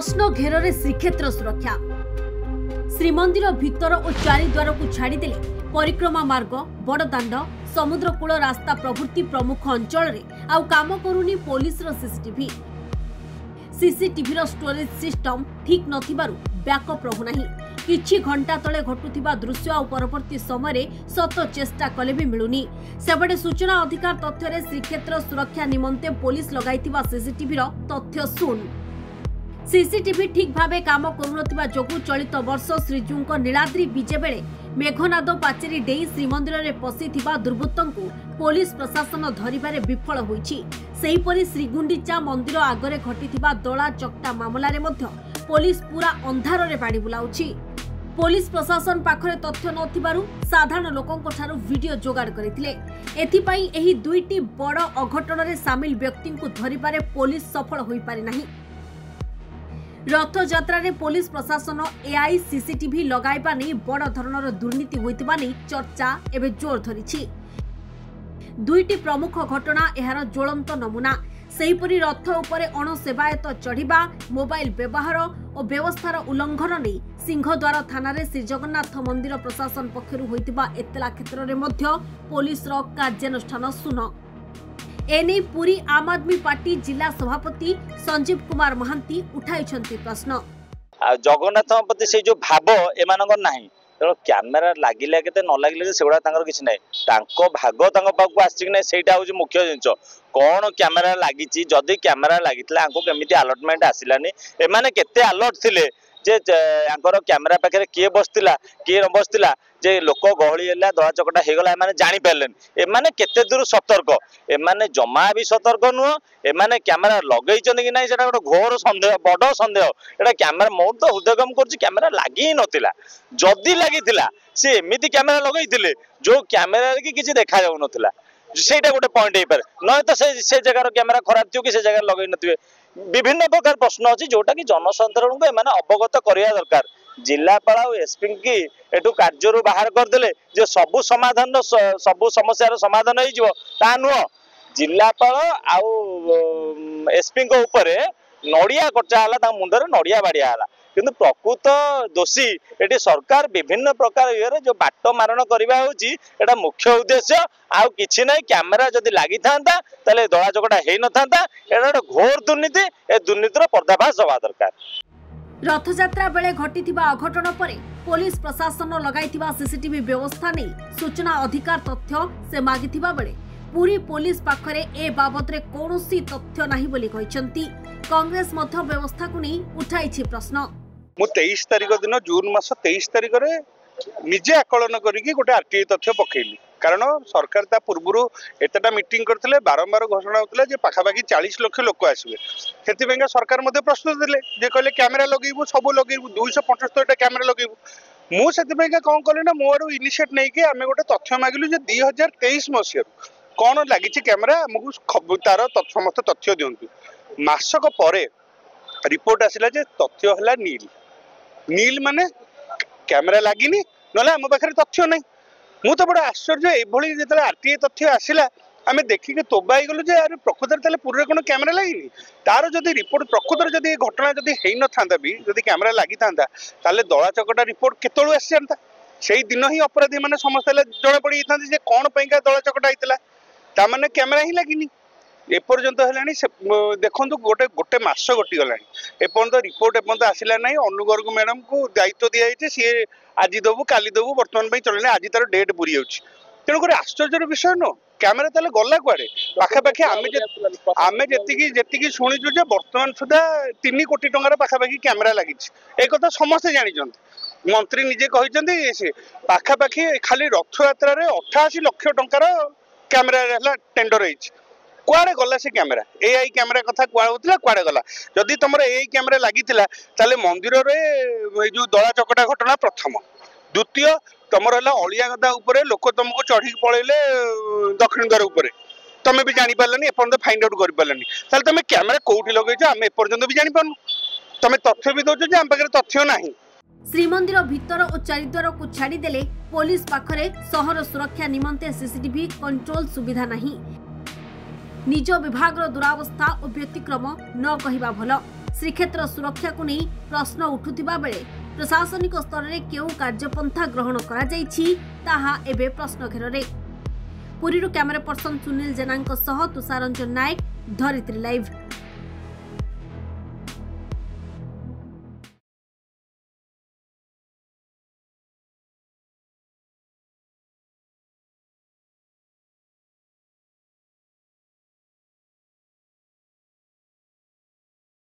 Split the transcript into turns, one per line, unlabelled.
प्रश्न घेर श्रीक्षेत्र सुरक्षा श्रीमंदिर भितर और चारिद्वार को छाड़देले परिक्रमा मार्ग बड़दाण्ड समुद्रकूल रास्ता प्रभृति प्रमुख अंचल में आउ काम करूनी पुलिस सीसीटीवी स्टोरेज सिस्टम ठीक नथिबारु बैकअप रहुनाही किछि घंटा तले घटुथिबा दृश्य आ परवर्ती समय सत चेष्टा कले भी मिलुनी सेबडे सूचना अधिकार तथ्य श्रीक्षेत्र सुरक्षा निमंते पुलिस लगाइथिबा सीसीटीवी तथ्य सुन सीसीटीवी ठीक भावे काम करुनथिबा जोगु चलित वर्ष श्रीजूंको नीलाद्री विजे बेले मेघनाद पाचेरी डेई श्रीमंदिर में पशिथिबा दुर्बृत्तंकु पुलिस प्रशासन धरिबारे विफल होईछि। सेहीपरि श्रीगुंडीचा मंदिर आगरे घटिथिबा दला चकटा मामलारे मध्य पुलिस पूरा अंधार रे बाड़ी बुलाउछि। पुलिस प्रशासन पाखरे तथ्य नथिबारु साधारण लोकंक ठारु वीडियो जोगाड़ करथिले। एथिपई एही दुईटी बड़ अघटन रे शामिल व्यक्तिंकु धरिबारे पुलिस सफल होई पारि नाही। रथ यात्रा रे पुलिस प्रशासन एआई सीसीटीवी लगाइबा नहीं बड़ धरणर दुर्नीति होइतिबा नहीं चर्चा एबे जोर धरिछि। दुईटी प्रमुख घटना एहार ज्वलंत नमूना। सेहीपरि रथ उपरे अणसेवायत चढ़िबा मोबाइल व्यवहार और व्यवस्थार उल्लंघन नहीं सिंहद्वार थाना रे श्री जगन्नाथ मंदिर प्रशासन पक्षरु होइतिबा एतला क्षेत्र रे मध्य पुलिस रो कार्यानुष्ठान सुन एने पुरी आम आदमी पार्टी जिला सभापति संजीव कुमार महांती उठाई प्रश्न
जगन्नाथ प्रति से जो भाव एमानकर नाही तेणु कैमेरा लगिले के न लगिले से किसी ना भाग पाक आसी ना सेटा हूँ मुख्य जिनस कौन कैमेरा लगी जदि कैमेरा लगी केमी अलर्टमेंट आसलानी एमाने केते अलर्ट थिले जे कैमेरा पाखे किए बसला किए न बसला जे लोक गहली है दला चकटा होगला एमाने जानी पार्लेनी एमाने केते दूर सतर्क एमाने जमा भी सतर्क नुह एमाने कैमेरा लगे कि ना से गोटे घोर सन्देह बड़ सन्देह एटा कैमेरा मोर तो हृदयगम कर कैमेरा लगी ही नथिला जदि लगी सी एमती कैमेरा लगे जो कैमेरा की किसी देखा जाऊ नथिला सेटा गोटे पॉइंट हो पारे न तो से जगार कैमेरा खराब थी कि से जगह लगे नथिबे विभिन्न प्रकार प्रश्न अच्छी जोटा कि जनसाधारण को एमाने अवगत करिया दरकार जिलापाल और एसपी की एटू कार्य बाहर करदे जे सबू समाधान सबू समस्या समाधान हो नुह जिलापाल आउ एसपी उपरे नड़िया कटा मुंडर नड़िया बाड़िया किंतु प्रकृत दोषी ये सरकार विभिन्न प्रकार ये जो बाट मारण करवा मुख्य उद्देश्य आउ किछि नहीं कैमेरा जदि लगी था दला चकटा हो न था घोर दुर्नीति ए दुर्नीतिर पर्दाफाश हवा दरकार।
रथयात्रा बेले घटिथिबा अघटन परे पुलिस प्रशासन लगाइथिबा सीसीटीवी व्यवस्था नहीं सूचना अधिकार तथ्य से मागिथिबा बेले पूरी पुलिस पाखरे ए बाबतरे कौनसी तथ्य नाही बोली कहिसंती। कांग्रेस मध्य व्यवस्था को नहीं उठाइछि प्रश्न।
मु 23 तारिख दिन जून मास 23 तारिख रे निजे आकलन करिकी गोटे आरटीआई तथ्य पकेइली कारण सरकार ता पूर्व एतटा मीटिंग करथिले बारंबार घोषणा होतले जे पाखापाखि 40 लाख लोक आसबे सेतिबेंगा सरकार मध्ये प्रश्न देले जे कहले कैमेरा लगेबू सब लगेबू 275 टा कैमेरा लगेबू मु सेतिबेंगा कोन कहले ना मोर इनिशिएट नै के आमे गोटे तथ्य मागिलु जे 2023 मसिया कोन लागिछि कैमेरा हमकु तार समस्त तथ्य दियंतु मासक परे रिपोर्ट आसिला जे तथ्य हला नील माने कैमेरा लागिनी नले हम पाखे तथ्य नहीं मु तो बड़ा आश्चर्य एभली जो आरटीआई तथ्य आसला आम देखिए तोबाई गलु जे अरे प्रकृत पूरे कौन कैमेरा लगी तार जदि रिपोर्ट प्रकृत जदि घटना जदि हो न था भी जदि कैमेरा लगी था दला चकटा रिपोर्ट केतलू आसी जाता से दिन ही अपराधी मैंने समस्त जना पड़ जाता कौन दला चकटा होता ताने कैमेरा ही लगी एपर्यंत है देखो गोटे गोटे मस गला एपर्यंत रिपोर्ट एपर्यंत आसला ना अनुगर्ग मैडम को दायित्व दिखाई सी आज देवु काली देवु बर्तमान चलने आज तार डेट पूरी जाऊँगी तेणुक आश्चर्य विषय नुह कैमेरा ताले गला कुआड़े पाखापाखि आमे जी शुणुचु बर्तमान सुधा 3 कोटी टंकार पाखापाखि कैमेरा लगी एक समस्ते जानी मंत्री निजे कहते पाखापाखि खाली रथ यात्रा 88 लाख टंकार कैमेरा टेंडर होती कुआड़े गला से कैमेरा एआई कैमेरा कथा कुआला कुआड़े गला जदि तुम एआई कैमेरा लगी ताले मंदिर रे जो दला चकटा घटना प्रथम द्वितीय तुम अलिया गदा उपरे लोक तुमको चढ़ी पड़े दक्षिण द्वार उपरे तुम भी जानी पार्लानी एपर्यंत फाइंड आउट कर पार्लानी ताले तुम कैमेरा कोठी लगेछ आम एपर्यंत भी जानी पारनु तुम तथ्य भी दौच आम पाखे तथ्य नाही।
श्रीमंदिर भितर और चारिद्वार को छाड़देले पुलिस पाखरे सहर सुरक्षा निमंते सीसीटीवी कंट्रोल सुविधा नहीं निज विभाग दुरावस्था और व्यतिक्रम न कहवा भल। श्रीक्षेत्र सुरक्षा को नहीं प्रश्न उठुथिबा बेले प्रशासनिक स्तर में केउ कार्यपंथा ग्रहण करा जाइछि ताहा एबे प्रश्न घेରରେ। पुरीरू कैमरा पर्सन सुनील जेना तुषार रंजन नायक, धरित्री लाइव।